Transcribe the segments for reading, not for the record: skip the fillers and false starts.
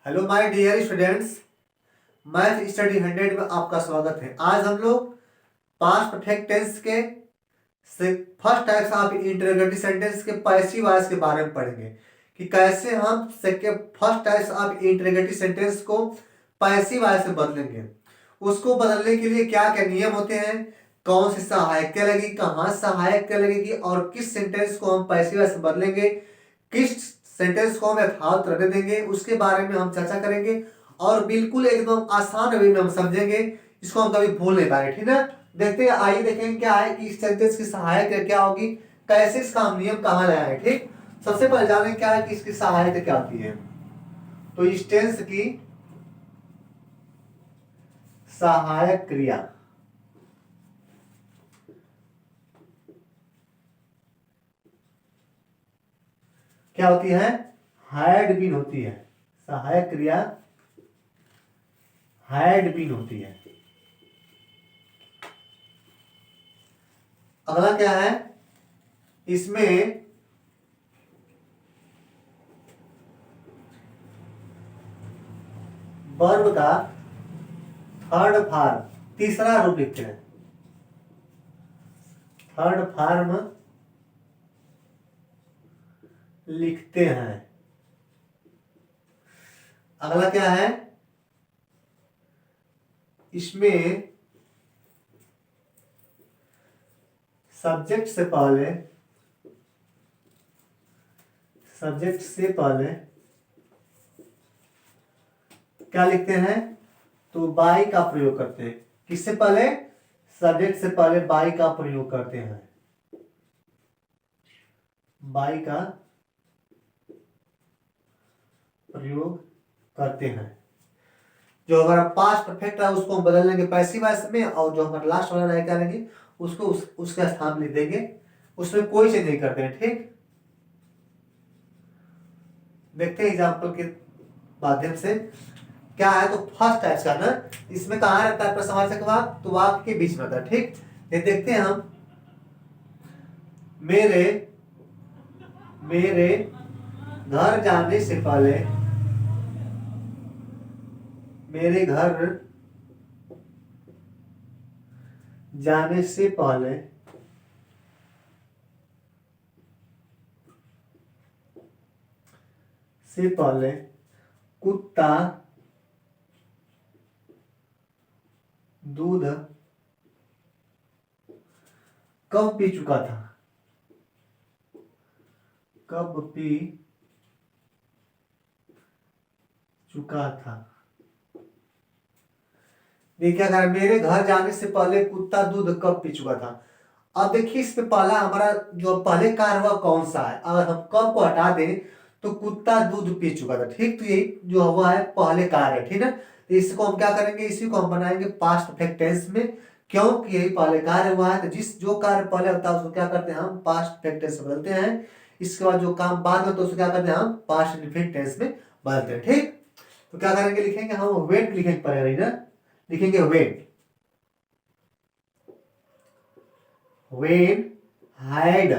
Hello my dear students. Math study 100 में आपका स्वागत है। आज हम लोग पास्ट परफेक्ट टेंस के first types of interrogative sentence के पैसिव वॉइस के बारे में पढ़ेंगे कि कैसे हम first types of interrogative sentence को पैसिव वॉइस में बदलेंगे। उसको बदलने के लिए क्या क्या नियम होते हैं, कौन सी सहायक क्या लगेगी, कहाँ सहायक क्या लगेगी और किस सेंटेंस को हम पैसिव वॉइस में बदलेंगे, किस सेंटेंस को हम यथार्थ रहने देंगे, उसके बारे में हम चर्चा करेंगे और बिल्कुल एकदम आसान वे में हम समझेंगे। इसको हम कभी भूल नहीं पाएंगे, ठीक है। देखते हैं, आइए देखेंगे क्या है कि इस सेंटेंस की सहायक क्या होगी, कैसे इसका हम नियम कहाँ लाया है। ठीक, सबसे पहले जानें क्या है कि इसकी सहायक क्या होती है। तो इस टेंस की सहायक क्रिया क्या होती है, हैड बीन होती है। सहायक क्रिया हैड बीन होती है। अगला क्या है, इसमें वर्ब का थर्ड फॉर्म, तीसरा रूप लिखते हैं। थर्ड फॉर्म लिखते हैं। अगला क्या है, इसमें सब्जेक्ट से पहले क्या लिखते हैं, तो बाई का प्रयोग करते हैं। किससे पहले, सब्जेक्ट से पहले बाई का प्रयोग करते हैं। बाई का प्रयोग करते हैं। जो हमारा पास्ट परफेक्ट है उसको हम बदल लेंगे पैसिव वॉइस में, और जो हमारा लास्ट वाला रहेगा लेंगे उसको उसका स्थान लिख देंगे। उसमें कोई चेंज नहीं करते हैं। ठीक, देखते हैं एग्जांपल के माध्यम से क्या है। तो फर्स्ट टाइप का ना, इसमें कहाँ रहता है प्रश्नवाचक वाक्य, तो वाक्य के बीच में रहता है। ठीक, ये देखते हैं हम। मेरे मेरे घर जाने से पहले, मेरे घर जाने से पहले कुत्ता दूध कब पी चुका था, कब पी चुका था। देखिए, अगर मेरे घर जाने से पहले कुत्ता दूध कब पी चुका था। अब देखिए, इसमें पहला हमारा जो पहले कार्य हुआ कौन सा है, अगर हम कब को हटा दें तो कुत्ता दूध पी चुका था। ठीक, तो यही जो हुआ है पहले कार्य है। ठीक है, तो इसको हम क्या करेंगे, इसी को हम बनाएंगे पास्ट परफेक्ट टेंस में, क्योंकि यही पहले कार्य हुआ है। तो जिस जो कार्य पहले होता है उसको क्या करते हैं, हम पास्ट परफेक्ट टेंस में बदलते हैं। इसके बाद जो काम बाद में तो उसको क्या करते हैं, हम पास्ट परफेक्ट टेंस में बदलते हैं। ठीक, तो क्या करेंगे, लिखेंगे हम वेट, लिखेंगे पहले ना, लिखेंगे वेट। वेन हैड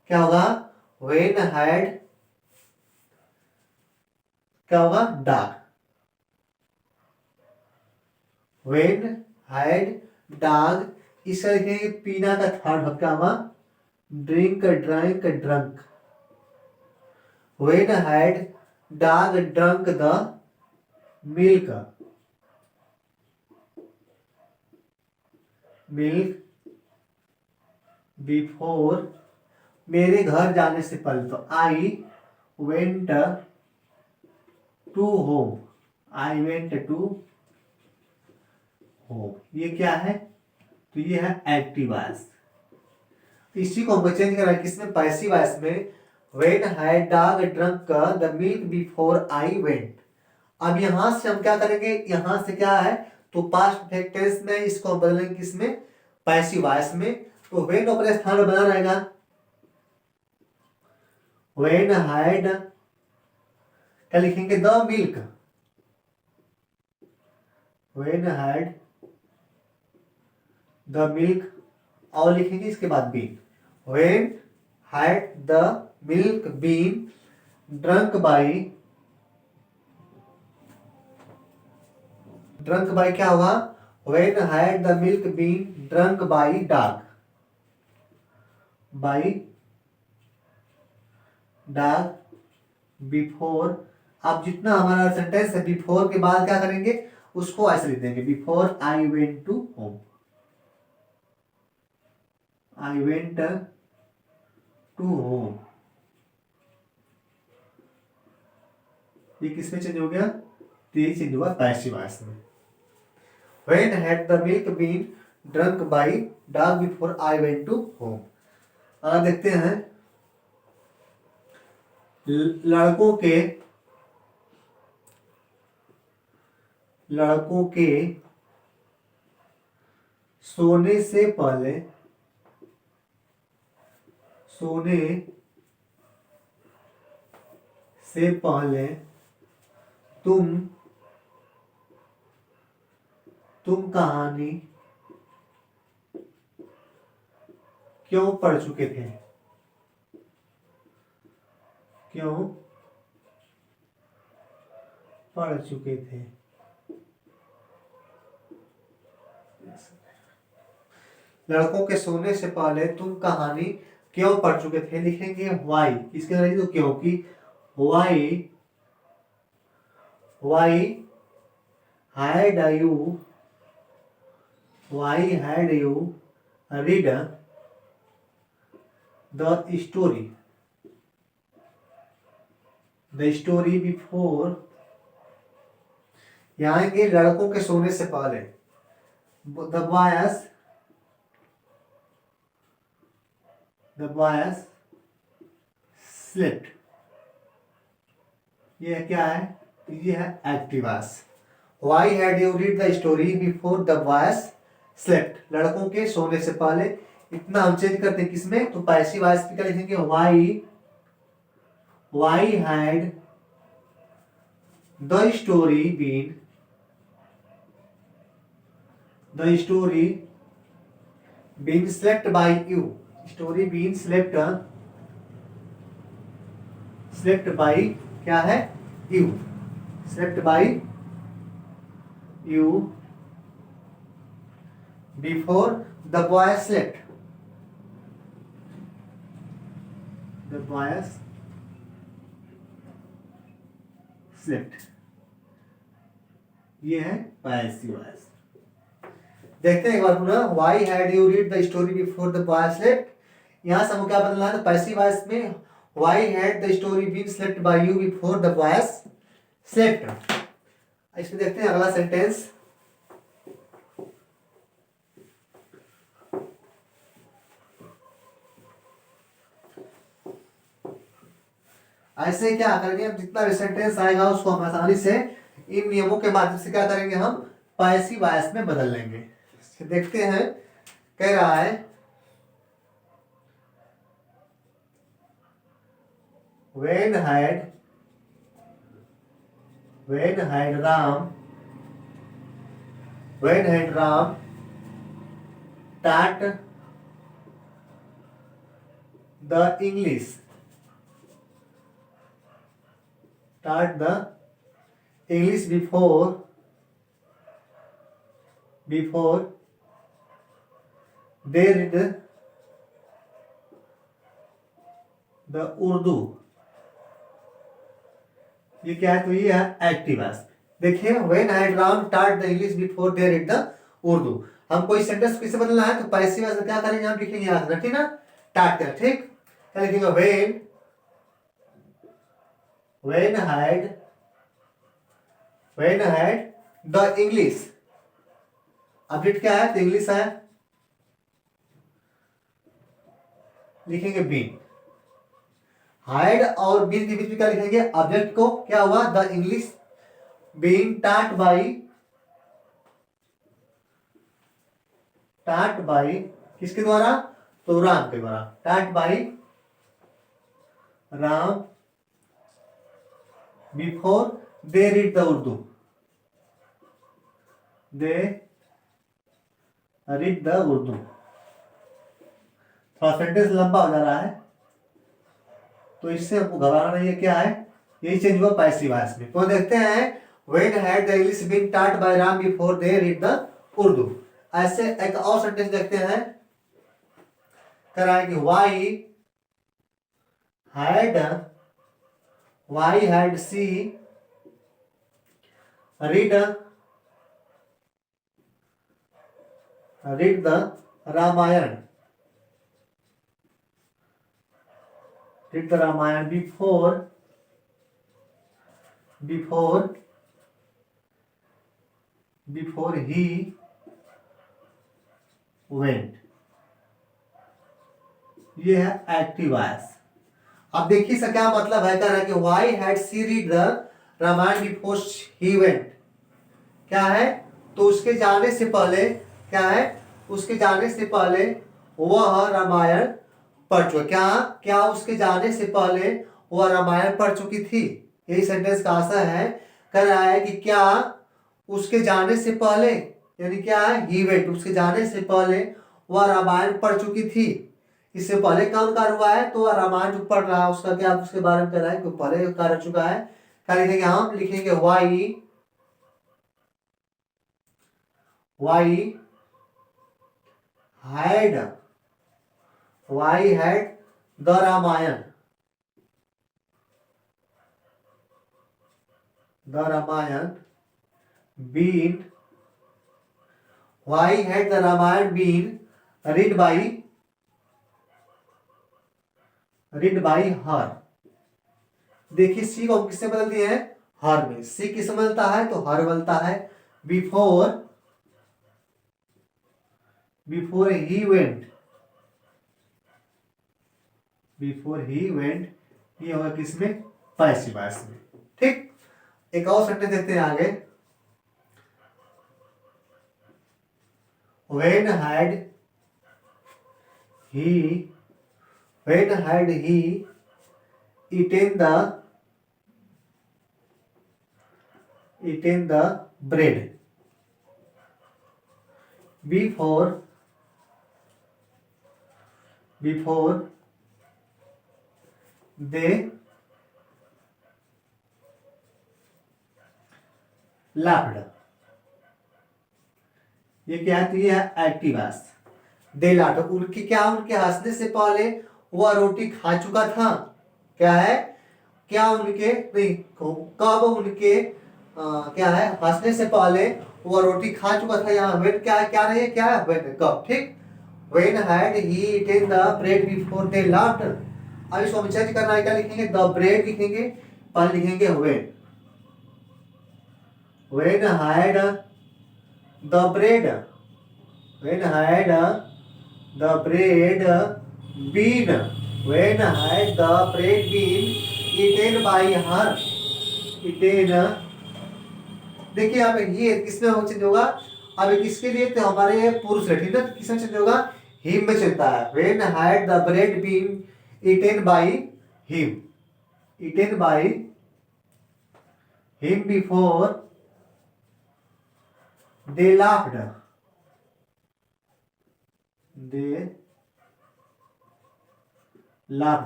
क्या होगा, वेन हैड क्या होगा, डॉग। वेन हैड डॉग, इसका लिखेंगे पीना का थर्ड वर्ब क्या होगा, drink drank drunk. When had dog drunk the milk, milk before, मेरे घर जाने से पहले, तो I went to home, I went to home. ये क्या है, तो ये है एक्टिव वॉइस। इसी को हमको चेंज करना है किसमें, पैसिव वॉइस में। When had dog drunk the milk before I went. अब यहां से हम क्या करेंगे, यहां से क्या है, तो पास्ट परफेक्ट टेंस में इसको हम बदलेंगे किसमें, पैसिव वॉइस में। तो व्हेन अपने स्थान पर बना रहेगा। व्हेन हैड क्या लिखेंगे, the milk, when had the milk, और लिखेंगे इसके बाद been. When had the milk been drunk by drunk by क्या हुआ, when had the milk been drunk by dog, by dog before. अब जितना हमारा सेंटेंस है बिफोर के बाद क्या करेंगे, उसको ऐसे लिख देंगे, before I went to home, I went to home. ये किसमें चेंज हो गया, ये चेंज हुआ पैसिव वॉइस में। When had the milk been drunk by dog before I went to home? अब देखते हैं लड़कों के सोने से पहले, सोने से पहले तुम कहानी क्यों पढ़ चुके थे, क्यों पढ़ चुके थे। लड़कों के सोने से पहले तुम कहानी क्यों पढ़ चुके थे, लिखेंगे वाई, इसके अंदर तो क्योंकि, why had you, why had you read the story before। यहाँ आएंगे लड़कों के सोने से पहले, the boys slept, ये क्या है, ये है active voice. Why had you read the story before the boys slept, लड़कों के सोने से पहले। इतना हम चेंज करते हैं किसमें, तो पैसिव वॉइस पे क्या लिखेंगे, why had the story been slept by you, story been slept by क्या है, you, slept by you before the boys slept, the boys slept। ये है पैसिव वॉइस। देखते हैं एक बार पुनः, why had you read the story before the boys slept। यहां से हमको क्या बदलना है, तो पैसिव वॉइस में why had the story been slept by you before the boys slept। इसमें देखते हैं अगला सेंटेंस, ऐसे क्या करेंगे, हम जितना भी सेंटेंस आएगा उसको हम आसानी से इन नियमों के माध्यम से क्या करेंगे, हम पैसिव वॉइस में बदल लेंगे। देखते हैं, कह रहा है when had Ram taught the English before they read the Urdu। ये क्या है, तो ये है एक्टिव वॉइस। देखिए when had Ram taught the English before they read the Urdu, हमको इस सेंटेंस किसे बदलना है, तो पैसिव वॉइस में क्या करेंगे, हम लिखेंगे याद रखिए ना, टाट कर, ठीक। क्या लिखेंगे, when had the English, object क्या है, तो इंग्लिश है, लिखेंगे बीन। हाइड और बीन के बीच में क्या लिखेंगे, ऑब्जेक्ट को, क्या हुआ, the English being taught by किसके द्वारा, तो राम के द्वारा, taught by Ram before they read the Urdu, they read the Urdu. थोड़ा सेंटेंस लंबा हो जा रहा है, तो इससे हमको घबराना नहीं है, क्या है, यही चेंज हुआ पैसिव वॉइस में। तो देखते हैं when had the English been taught by Ram before they read the Urdu. ऐसे एक और सेंटेंस देखते हैं, कह रहा है कि why had she read the Ramayana before he went. ये है एक्टिव वॉइस। अब देखिए इसका क्या मतलब है, कह रहा है कि why had she read the Ramayana before he went. क्या है, तो उसके जाने से पहले, क्या है, उसके जाने से पहले वह रामायण पढ़ चुका। क्या उसके जाने से पहले वह रामायण पढ़ चुकी थी। यही सेंटेंस का आशा है। कह रहा है कि क्या उसके जाने से पहले, यानी क्या है, ही वेंट, उसके जाने से पहले वह रामायण पढ़ चुकी थी। इससे पहले कौन कार्य हुआ है, तो वह रामायण जो पढ़ रहा है उसका क्या, उसके बारे में कह रहा है कि पहले कार्य हो चुका है। क्या लिखेंगे हम, लिखेंगे why had the Ramayana been read by her. देखिए सी को हम किससे बदल दिए हैं, हर में। सी किस बदलता है, तो हर बदलता है। बिफोर ही वेंट, ये होगा किसमें, पैसिव वॉइस में। ठीक, एक और सेंटेंस देखते हैं आगे। When had he eaten the bread before they laughed। ये क्या है, तो ये है एक्टिव वॉइस। दे लाफ्ड, उनके क्या, उनके हंसने से पहले वह रोटी खा चुका था। क्या है, क्या उनके नहीं, कब उनके क्या है, हंसने से पहले वह रोटी खा चुका था। यहाँ वेन क्या है, क्या नहीं है, क्या है, वेन कब। ठीक, when had he eaten the bread before they laughed. अब इसको हम चेंज करना है, क्या लिखेंगे, द ब्रेड लिखेंगे, पहले लिखेंगे when had the bread been eaten by her eaten। देखिए अब ये किसमें हो चेंज होगा, अब किसके लिए, तो हमारे ये पुरुष है, ठीक है, तो किसमें चेंज होगा, हिम में चलता है। when had the bread been eaten by him before they laughed।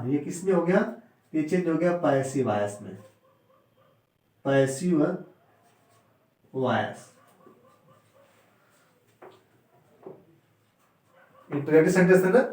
ये किसमें हो गया, ये चेंज हो गया पैसिव वॉइस में। पैसिव वॉइस इंटरेक्टिव सेंटेंस है ना।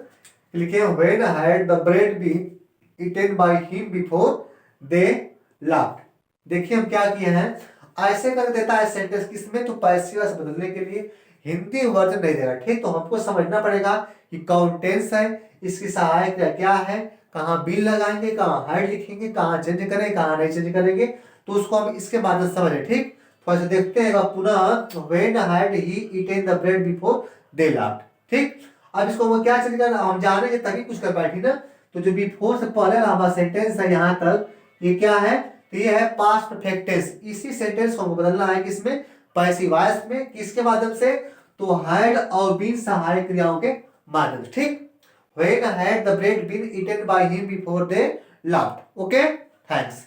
लिखे when had the bread been eaten by him before they laughed. देखिए हम क्या किए हैं, ऐसे कर देता है सेंटेंस किसमें, तो पैसिव वॉइस बदलने के लिए हिंदी वर्जन नहीं देगा। ठीक, तो हमको समझना पड़ेगा कि कौन टेंस है, इसकी सहायक क्या है, कहाँ बिल लगाएंगे, कहाँ हैड लिखेंगे, कहाँ चेंज करेंगे, कहाँ नहीं चेंज करेंगे, तो उसको हम इसके बाद में समझें। ठीक, थोड़ा सा देखते हैं पुनः, when had he eaten the bread before they laughed. ठीक, अब इसको हम क्या चेंज करना, हम जानेंगे तभी कुछ कर पाएंगे ना। तो जो बिफोर से पहले हमारा सेंटेंस है यहाँ तक, ये क्या है, तो ये है पास्ट परफेक्ट टेंस। इसी सेंटेंस को बदलना है किसमें, पैसिव वॉइस में। किसके माध्यम से, तो हैड और बीन सहायक क्रियाओं के माध्यम से। ठीक, when had the bread been eaten by him before they laughed. Okay, thanks.